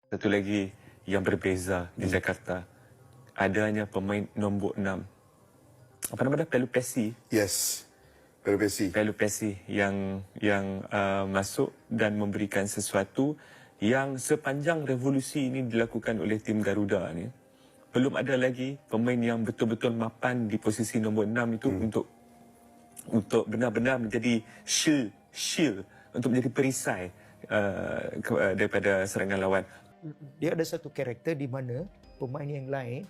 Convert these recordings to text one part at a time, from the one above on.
Satu lagi yang berbeza di Jakarta, adanya pemain nombor 6. Apa nama dia? Pelupesi. Yes, Pelupesi. Pelupesi yang masuk dan memberikan sesuatu yang sepanjang revolusi ini dilakukan oleh tim Garuda ni. Belum ada lagi pemain yang betul-betul mapan di posisi nombor 6 itu untuk benar-benar menjadi shield untuk menjadi perisai daripada serangan lawan. Dia ada satu karakter di mana pemain yang lain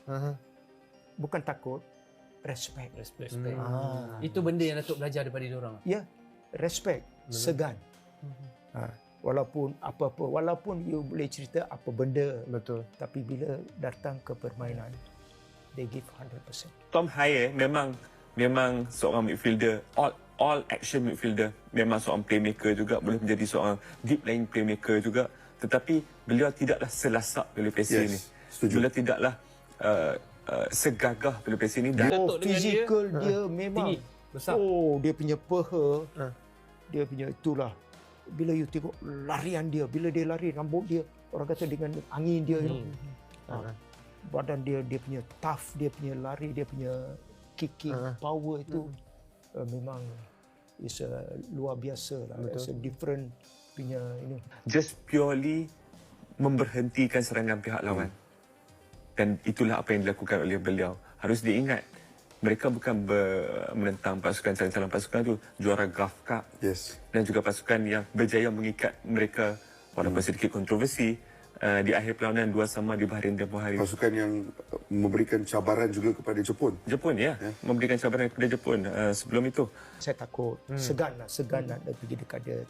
bukan takut, respect. Itu benda yang Datuk belajar daripada diorang. Ya, respect, segan. Walaupun apa-apa, walaupun you boleh cerita apa benda, Betul. tapi bila datang ke permainan, they give 100%. Tom Haye memang seorang midfielder, all action midfielder, memang seorang playmaker juga, boleh menjadi seorang deep line playmaker juga, tetapi beliau tidaklah selasak Pelupesi ini. Setuju. Beliau tidaklah segagah Pelupesi ini dan Datuk dengan Fizikal dia memang tinggi, besar. dia punya peha, dia punya itulah. Bila you tengok larian dia, bila dia lari rambut dia, orang kata dengan angin dia, badan dia punya tough, dia punya lari, dia punya kicking power itu memang is luar biasa lah. It's a different punya ini. just purely memberhentikan serangan pihak lawan. Dan itulah apa yang dilakukan oleh beliau. Harus diingat, mereka bukan menentang pasukan calon pasukan itu juara Gulf Cup. Yes. Dan juga pasukan yang berjaya mengikat mereka walaupun sedikit kontroversi di akhir perlawanan 2-2 di Bahrain tempoh hari. Pasukan yang memberikan cabaran juga kepada Jepun. Jepun memberikan cabaran kepada Jepun sebelum itu. Saya takut, segan nak pergi dekat dia.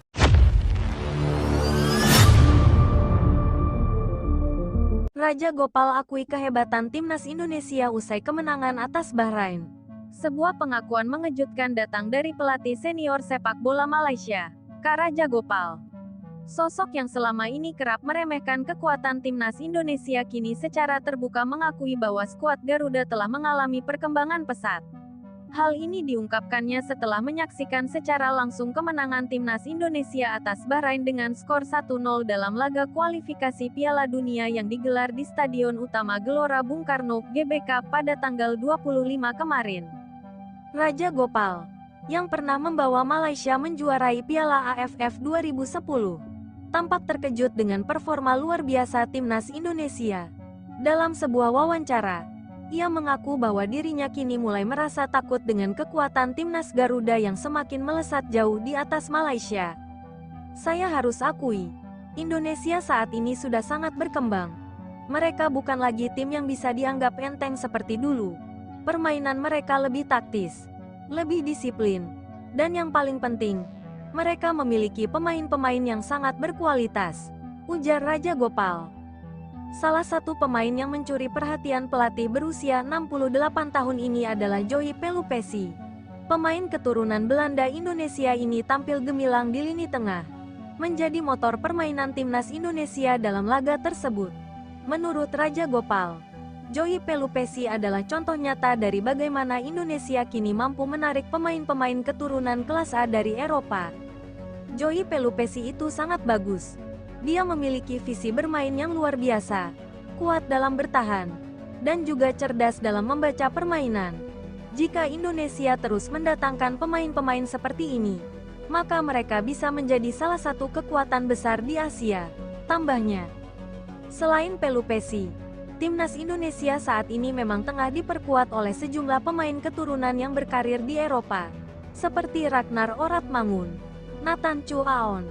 Raja Gopal akui kehebatan timnas Indonesia usai kemenangan atas Bahrain. Sebuah pengakuan mengejutkan datang dari pelatih senior sepak bola Malaysia, Kak Raja Gopal. Sosok yang selama ini kerap meremehkan kekuatan timnas Indonesia kini secara terbuka mengakui bahwa skuad Garuda telah mengalami perkembangan pesat. Hal ini diungkapkannya setelah menyaksikan secara langsung kemenangan timnas Indonesia atas Bahrain dengan skor 1-0 dalam laga kualifikasi Piala Dunia yang digelar di Stadion Utama Gelora Bung Karno, GBK pada tanggal 25 kemarin. Raja Gopal, yang pernah membawa Malaysia menjuarai Piala AFF 2010, tampak terkejut dengan performa luar biasa timnas Indonesia. Dalam sebuah wawancara, ia mengaku bahwa dirinya kini mulai merasa takut dengan kekuatan timnas Garuda yang semakin melesat jauh di atas Malaysia. Saya harus akui, Indonesia saat ini sudah sangat berkembang. Mereka bukan lagi tim yang bisa dianggap enteng seperti dulu. Permainan mereka lebih taktis, lebih disiplin, dan yang paling penting, mereka memiliki pemain-pemain yang sangat berkualitas, ujar Raja Gopal. Salah satu pemain yang mencuri perhatian pelatih berusia 68 tahun ini adalah Joey Pelupesi. Pemain keturunan Belanda Indonesia ini tampil gemilang di lini tengah, menjadi motor permainan timnas Indonesia dalam laga tersebut. Menurut Raja Gopal, Joey Pelupesi adalah contoh nyata dari bagaimana Indonesia kini mampu menarik pemain-pemain keturunan kelas A dari Eropa. Joey Pelupesi itu sangat bagus. Dia memiliki visi bermain yang luar biasa, kuat dalam bertahan, dan juga cerdas dalam membaca permainan. Jika Indonesia terus mendatangkan pemain-pemain seperti ini, maka mereka bisa menjadi salah satu kekuatan besar di Asia, tambahnya. Selain Pelupesi, timnas Indonesia saat ini memang tengah diperkuat oleh sejumlah pemain keturunan yang berkarir di Eropa, seperti Ragnar Oratmangun, Nathan Chu Aon,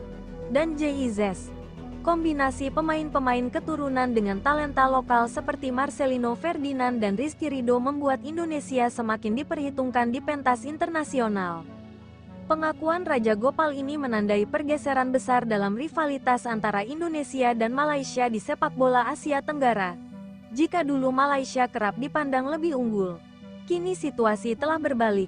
dan J.I.Z. Kombinasi pemain-pemain keturunan dengan talenta lokal seperti Marcelino Ferdinand dan Rizky Ridho membuat Indonesia semakin diperhitungkan di pentas internasional. Pengakuan Raja Gopal ini menandai pergeseran besar dalam rivalitas antara Indonesia dan Malaysia di sepak bola Asia Tenggara. Jika dulu Malaysia kerap dipandang lebih unggul, kini situasi telah berbalik.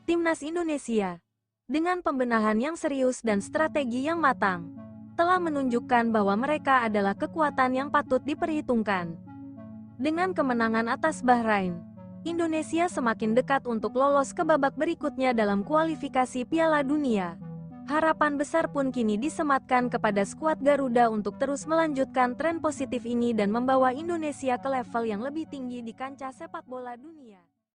Timnas Indonesia, dengan pembenahan yang serius dan strategi yang matang, telah menunjukkan bahwa mereka adalah kekuatan yang patut diperhitungkan. Dengan kemenangan atas Bahrain, Indonesia semakin dekat untuk lolos ke babak berikutnya dalam kualifikasi Piala Dunia. Harapan besar pun kini disematkan kepada skuad Garuda untuk terus melanjutkan tren positif ini dan membawa Indonesia ke level yang lebih tinggi di kancah sepak bola dunia.